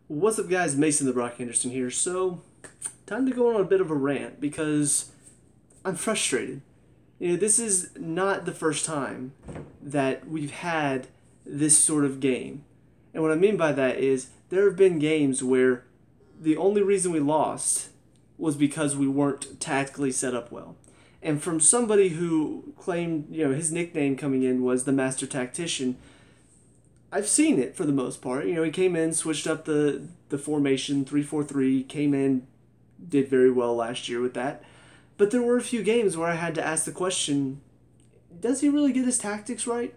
What's up, guys? Mason the Brock Henderson here. So, time to go on a bit of a rant because I'm frustrated. This is not the first time that we've had this sort of game. And what I mean by that is there have been games where the only reason we lost was because we weren't tactically set up well. And from somebody who claimed, his nickname coming in was the Master Tactician, I've seen it for the most part. He came in, switched up the formation, 3-4-3, came in, did very well last year with that. But there were a few games where I had to ask the question, does he really get his tactics right?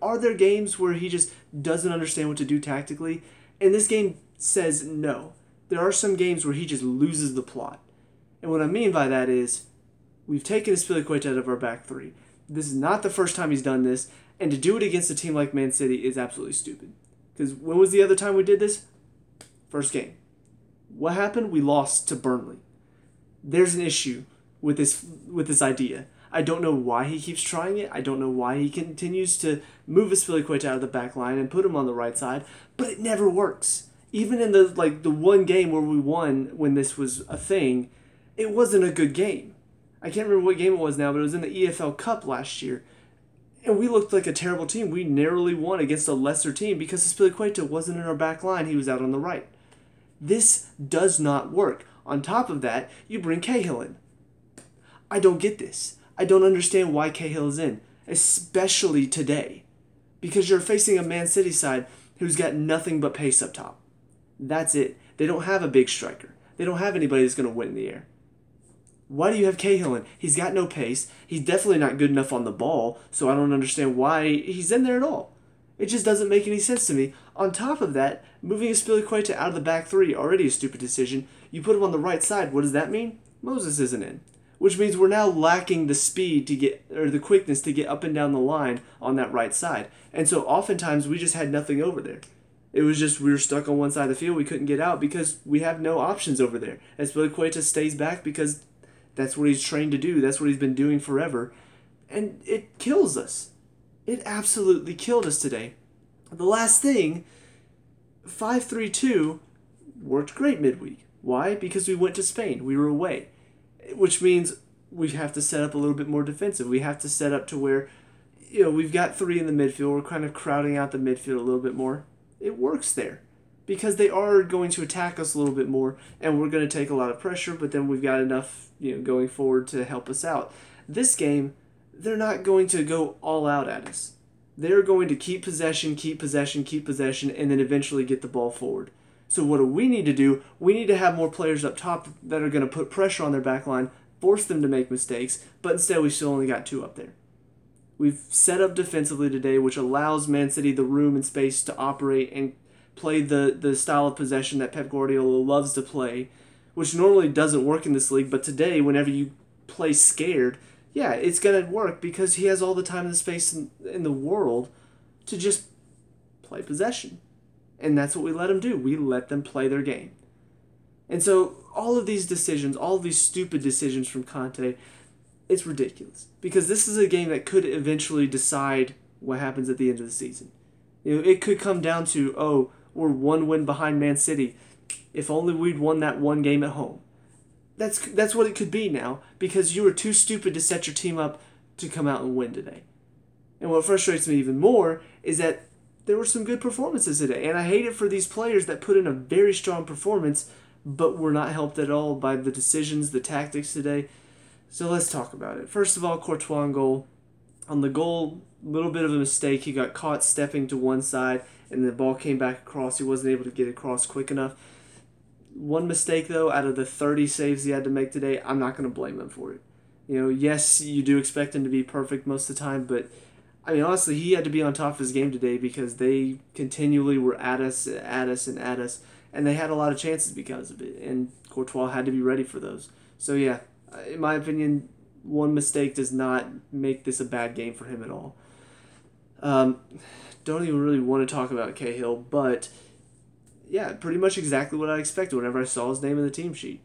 Are there games where he just doesn't understand what to do tactically? And this game says no. There are some games where he just loses the plot. And what I mean by that is, we've taken Aspilicueta out of our back three. This is not the first time he's done this, and to do it against a team like Man City is absolutely stupid. Because when was the other time we did this? First game. What happened? We lost to Burnley. There's an issue with this idea. I don't know why he keeps trying it. I don't know why he continues to move Aspilicueta out of the back line and put him on the right side, but it never works. Even in the one game where we won when this was a thing, it wasn't a good game. I can't remember what game it was now, but it was in the EFL Cup last year. And we looked like a terrible team. We narrowly won against a lesser team because Aspilicueta wasn't in our back line. He was out on the right. This does not work. On top of that, you bring Cahill in. I don't get this. I don't understand why Cahill is in, especially today. Because you're facing a Man City side who's got nothing but pace up top. That's it. They don't have a big striker. They don't have anybody that's going to win in the air. Why do you have Cahill in? He's got no pace. He's definitely not good enough on the ball, so I don't understand why he's in there at all. It just doesn't make any sense to me. On top of that, moving Aspilicueta out of the back three, already a stupid decision. You put him on the right side, what does that mean? Moses isn't in. Which means we're now lacking the speed to get, or the quickness to get up and down the line on that right side. And so oftentimes we just had nothing over there. It was just we were stuck on one side of the field, we couldn't get out because we have no options over there. Aspilicueta stays back because that's what he's trained to do. That's what he's been doing forever. And it kills us. It absolutely killed us today. The last thing, 5-3-2 worked great midweek. Why? Because we went to Spain. We were away. Which means we have to set up a little bit more defensive. We have to set up to where, we've got three in the midfield. We're kind of crowding out the midfield a little bit more. It works there. Because they are going to attack us a little bit more, and we're going to take a lot of pressure, but then we've got enough going forward to help us out. This game, they're not going to go all out at us. They're going to keep possession, and then eventually get the ball forward. So what do we need to do? We need to have more players up top that are going to put pressure on their back line, force them to make mistakes, but instead we still only got two up there. We've set up defensively today, which allows Man City the room and space to operate and play the style of possession that Pep Guardiola loves to play, which normally doesn't work in this league, but today, whenever you play scared, yeah, it's going to work because he has all the time and the space in the world to just play possession. And that's what we let him do. We let them play their game. And so all of these decisions, all of these stupid decisions from Conte, it's ridiculous. Because this is a game that could eventually decide what happens at the end of the season. It could come down to, we're one win behind Man City. If only we'd won that one game at home. That's what it could be now, because you were too stupid to set your team up to come out and win today. And what frustrates me even more is that there were some good performances today, and I hate it for these players that put in a very strong performance, but were not helped at all by the decisions, the tactics today. So let's talk about it. First of all, Courtois on goal. On the goal, a little bit of a mistake. He got caught stepping to one side, and the ball came back across. He wasn't able to get across quick enough. One mistake, though, out of the 30 saves he had to make today, I'm not going to blame him for it. Yes, you do expect him to be perfect most of the time, but, honestly, he had to be on top of his game today because they continually were at us, and they had a lot of chances because of it, and Courtois had to be ready for those. So, yeah, in my opinion, one mistake does not make this a bad game for him at all. Don't even really want to talk about Cahill, but yeah, pretty much exactly what I expected whenever I saw his name in the team sheet.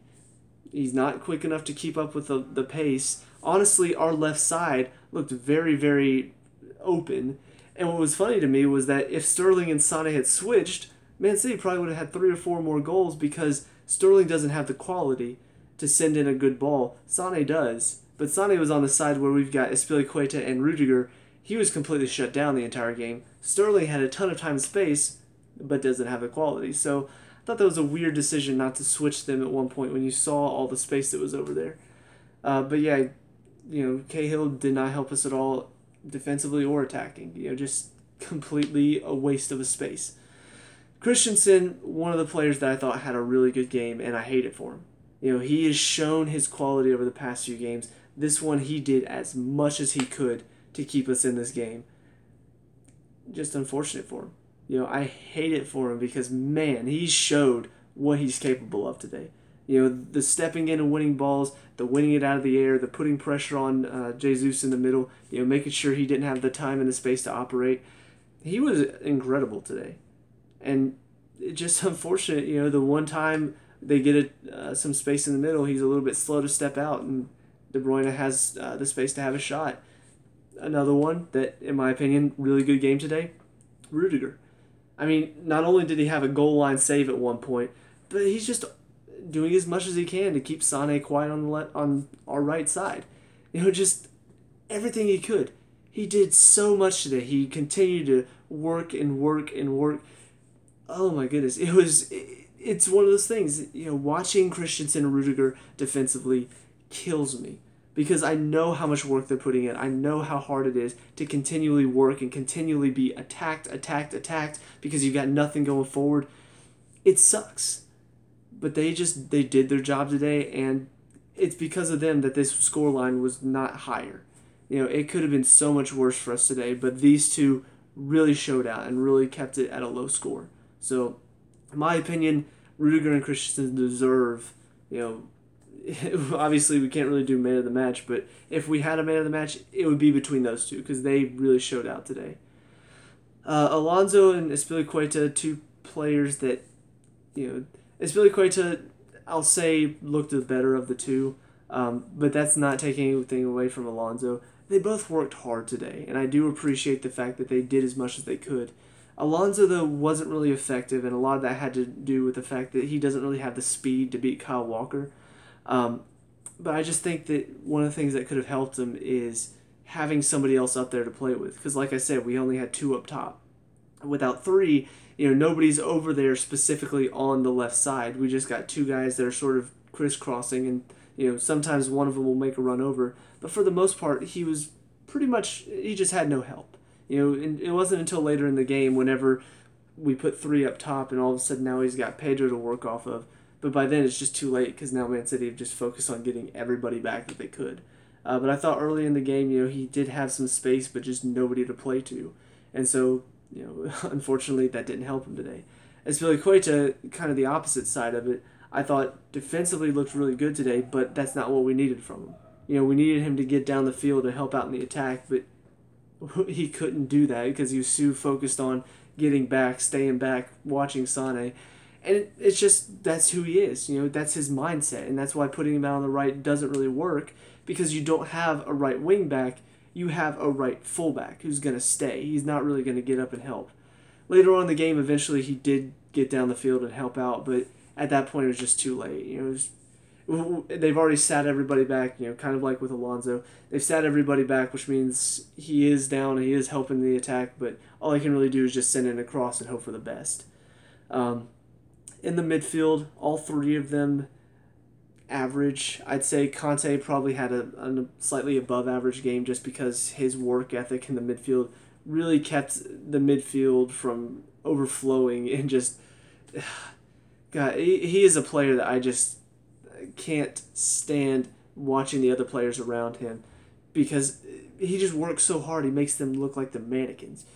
He's not quick enough to keep up with the pace. Honestly, our left side looked very, very open. And what was funny to me was that if Sterling and Sane had switched, Man City probably would have had 3 or 4 more goals because Sterling doesn't have the quality to send in a good ball. Sane does. But Sane was on the side where we've got Azpilicueta and Rudiger. He was completely shut down the entire game. Sterling had a ton of time and space, but doesn't have the quality. So I thought that was a weird decision not to switch them at one point when you saw all the space that was over there. But yeah, Cahill did not help us at all defensively or attacking. Just completely a waste of a space. Christensen, one of the players that I thought had a really good game, and I hate it for him. He has shown his quality over the past few games. This one, he did as much as he could to keep us in this game. Just unfortunate for him. I hate it for him because, man, he showed what he's capable of today. The stepping in and winning balls, the winning it out of the air, the putting pressure on Jesus in the middle, making sure he didn't have the time and the space to operate. He was incredible today. And it's just unfortunate, the one time they get some space in the middle, he's a little bit slow to step out, and De Bruyne has the space to have a shot. Another one that, in my opinion, really good game today, Rudiger. I mean, not only did he have a goal line save at one point, but he's just doing as much as he can to keep Sane quiet on our right side. Just everything he could. He did so much today. He continued to work and work and work. Oh my goodness. It's one of those things, watching Christensen and Rudiger defensively kills me because I know how much work they're putting in. I know how hard it is to continually work and continually be attacked because you've got nothing going forward. It sucks. But they did their job today, and it's because of them that this scoreline was not higher. It could have been so much worse for us today, but these two really showed out and really kept it at a low score. So, in my opinion, Rudiger and Christensen deserve, obviously we can't really do man of the match, but if we had a man of the match, it would be between those two because they really showed out today. Alonso and Azpilicueta, two players that, Azpilicueta, I'll say, looked the better of the two, but that's not taking anything away from Alonso. They both worked hard today, and I do appreciate the fact that they did as much as they could. Alonso, though, wasn't really effective, and a lot of that had to do with the fact that he doesn't really have the speed to beat Kyle Walker. But I just think that one of the things that could have helped him is having somebody else up there to play with, because like I said, we only had 2 up top. Without 3, nobody's over there specifically on the left side. We just got 2 guys that are sort of crisscrossing, and sometimes one of them will make a run over. But for the most part, he just had no help. And it wasn't until later in the game, whenever we put 3 up top, and all of a sudden now he's got Pedro to work off of. But by then it's just too late because now Man City have just focused on getting everybody back that they could. But I thought early in the game, he did have some space, but just nobody to play to, and so. Unfortunately, that didn't help him today. Azpilicueta, kind of the opposite side of it, I thought defensively looked really good today, but that's not what we needed from him. We needed him to get down the field and help out in the attack, but he couldn't do that because he was so focused on getting back, staying back, watching Sane. And it's just, that's who he is. That's his mindset, and that's why putting him out on the right doesn't really work because you don't have a right wing back. You have a right fullback who's going to stay. He's not really going to get up and help. Later on in the game, eventually he did get down the field and help out, but at that point it was just too late. They've already sat everybody back, kind of like with Alonso. They've sat everybody back, which means he is down, he is helping the attack, but all he can really do is just send it across and hope for the best. In the midfield, all 3 of them average. I'd say Conte probably had a slightly above average game just because his work ethic in the midfield really kept the midfield from overflowing and just God, he is a player that I just can't stand watching the other players around him because he just works so hard. He makes them look like the mannequins.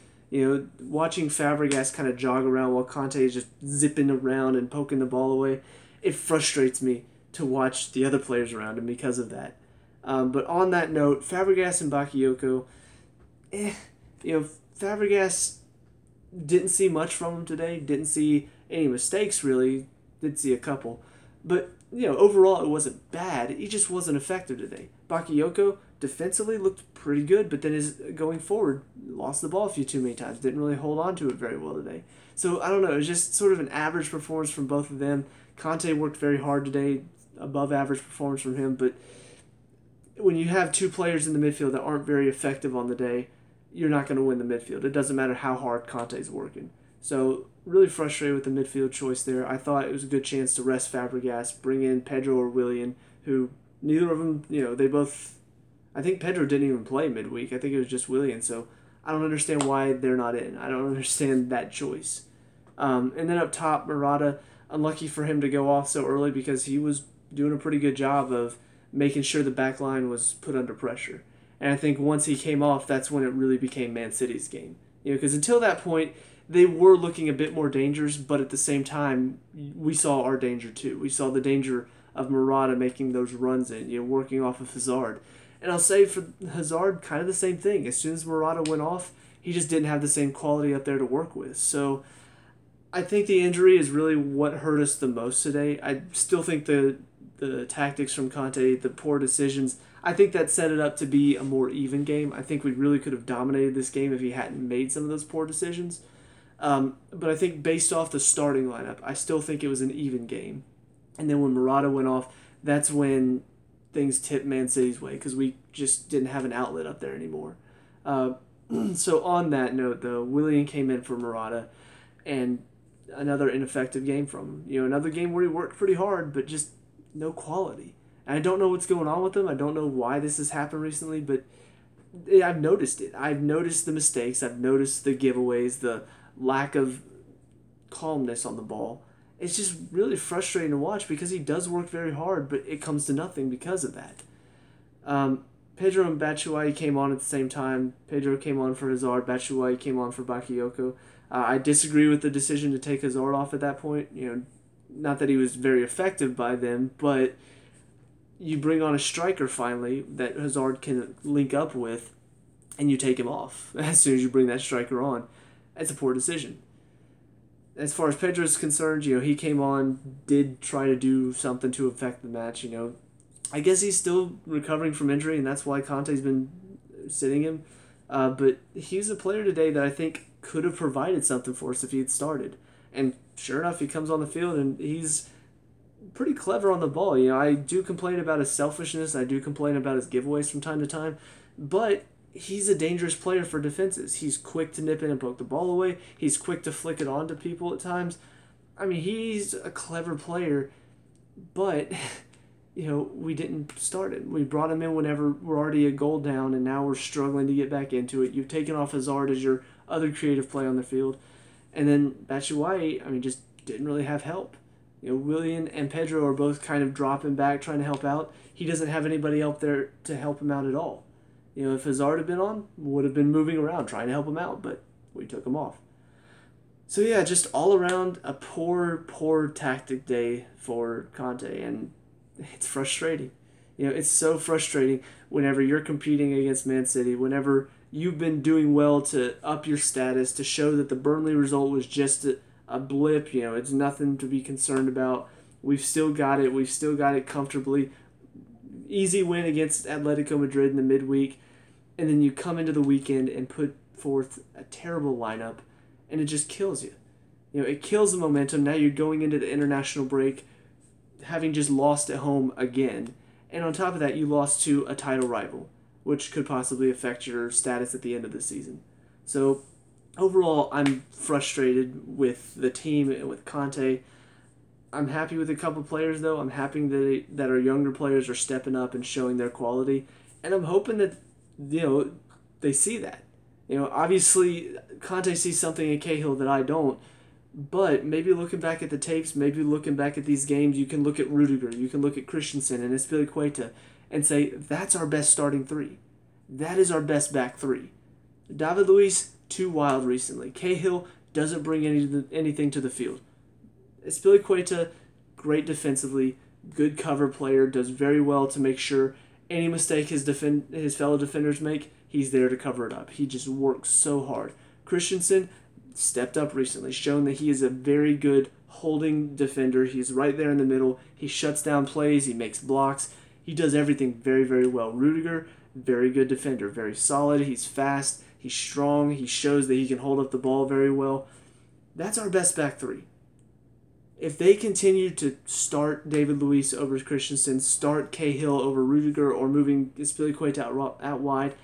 Watching Fabregas kind of jog around while Conte is just zipping around and poking the ball away, it frustrates me to watch the other players around him because of that. But on that note, Fabregas and Bakayoko, Fabregas didn't see much from him today. Didn't see any mistakes, really. Did see a couple. But, overall it wasn't bad. He just wasn't effective today. Bakayoko, defensively looked pretty good, but then is going forward, lost the ball a few too many times, didn't really hold on to it very well today. So I don't know, it was just sort of an average performance from both of them. Conte worked very hard today, above average performance from him, but when you have two players in the midfield that aren't very effective on the day, you're not going to win the midfield. It doesn't matter how hard Conte's working. So really frustrated with the midfield choice there. I thought it was a good chance to rest Fabregas, bring in Pedro or Willian, who neither of them, they both, I think Pedro didn't even play midweek. I think it was just Willian. So I don't understand why they're not in. I don't understand that choice. And then up top, Murata, unlucky for him to go off so early because he was doing a pretty good job of making sure the back line was put under pressure. And I think once he came off, that's when it really became Man City's game. Because until that point, they were looking a bit more dangerous, but at the same time, we saw our danger too. We saw the danger of Murata making those runs in, working off of Hazard. And I'll say for Hazard, kind of the same thing. As soon as Murata went off, he just didn't have the same quality up there to work with. So I think the injury is really what hurt us the most today. I still think the tactics from Conte, the poor decisions, I think that set it up to be a more even game. I think we really could have dominated this game if he hadn't made some of those poor decisions. But I think based off the starting lineup, I still think it was an even game. And then when Murata went off, that's when things tipped Man City's way because we just didn't have an outlet up there anymore. So on that note, though, Willian came in for Murata, and another ineffective game from him. Another game where he worked pretty hard, but just no quality. And I don't know what's going on with him. I don't know why this has happened recently, but I've noticed it. I've noticed the mistakes. I've noticed the giveaways, the lack of calmness on the ball. It's just really frustrating to watch because he does work very hard, but it comes to nothing because of that. Pedro and Batshuayi came on at the same time. Pedro came on for Hazard. Batshuayi came on for Bakayoko. I disagree with the decision to take Hazard off at that point. Not that he was very effective by them, but you bring on a striker finally that Hazard can link up with, and you take him off as soon as you bring that striker on. That's a poor decision. As far as Pedro is concerned, he came on, did try to do something to affect the match. I guess he's still recovering from injury, and that's why Conte's been sitting him. But he's a player today that I think could have provided something for us if he had started. And sure enough, he comes on the field, and he's pretty clever on the ball. I do complain about his selfishness. I do complain about his giveaways from time to time. But he's a dangerous player for defenses. He's quick to nip in and poke the ball away. He's quick to flick it on to people at times. I mean, he's a clever player, but we didn't start him. We brought him in whenever we're already a goal down, and now we're struggling to get back into it. You've taken off Hazard as your other creative play on the field. And then Batshuayi, just didn't really have help. Willian and Pedro are both kind of dropping back, trying to help out. He doesn't have anybody out there to help him out at all. If Hazard had been on, would have been moving around trying to help him out, but we took him off. So yeah, just all around a poor tactic day for Conte, and it's frustrating. It's so frustrating whenever you're competing against Man City, whenever you've been doing well to up your status, to show that the Burnley result was just a blip. It's nothing to be concerned about. We've still got it. We've still got it comfortably. Easy win against Atletico Madrid in the midweek, and then you come into the weekend and put forth a terrible lineup, and it just kills you. It kills the momentum. Now you're going into the international break having just lost at home again, and on top of that, you lost to a title rival, which could possibly affect your status at the end of the season. So overall, I'm frustrated with the team and with Conte. I'm happy with a couple players, though. I'm happy that our younger players are stepping up and showing their quality. And I'm hoping that, they see that. Obviously, Conte sees something in Cahill that I don't. But maybe looking back at the tapes, maybe looking back at these games, you can look at Rudiger, you can look at Christensen and Azpilicueta and say, that's our best starting three. That is our best back three. David Luiz, too wild recently. Cahill doesn't bring anything to the field. Azpilicueta, great defensively, good cover player, does very well to make sure any mistake his fellow defenders make, he's there to cover it up. He just works so hard. Christensen stepped up recently, shown that he is a very good holding defender. He's right there in the middle. He shuts down plays. He makes blocks. He does everything very, very well. Rudiger, very good defender, very solid. He's fast, he's strong, he shows that he can hold up the ball very well. That's our best back three. If they continue to start David Luiz over Christensen, start Cahill over Rudiger, or moving Spilicueta out wide,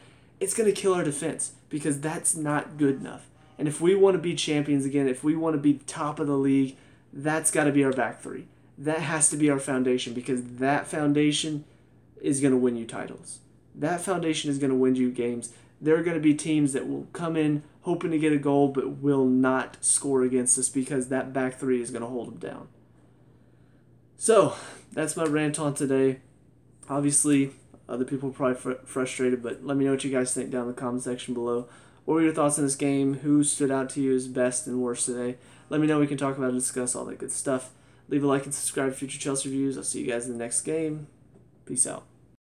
it's going to kill our defense because that's not good enough. And if we want to be champions again, if we want to be top of the league, that's got to be our back three. That has to be our foundation because that foundation is going to win you titles. That foundation is going to win you games. There are going to be teams that will come in hoping to get a goal but will not score against us because that back three is going to hold them down. So, that's my rant on today. Obviously, other people are probably frustrated, but let me know what you guys think down in the comment section below. What were your thoughts on this game? Who stood out to you as best and worst today? Let me know. We can talk about and discuss all that good stuff. Leave a like and subscribe to future Chelsea reviews. I'll see you guys in the next game. Peace out.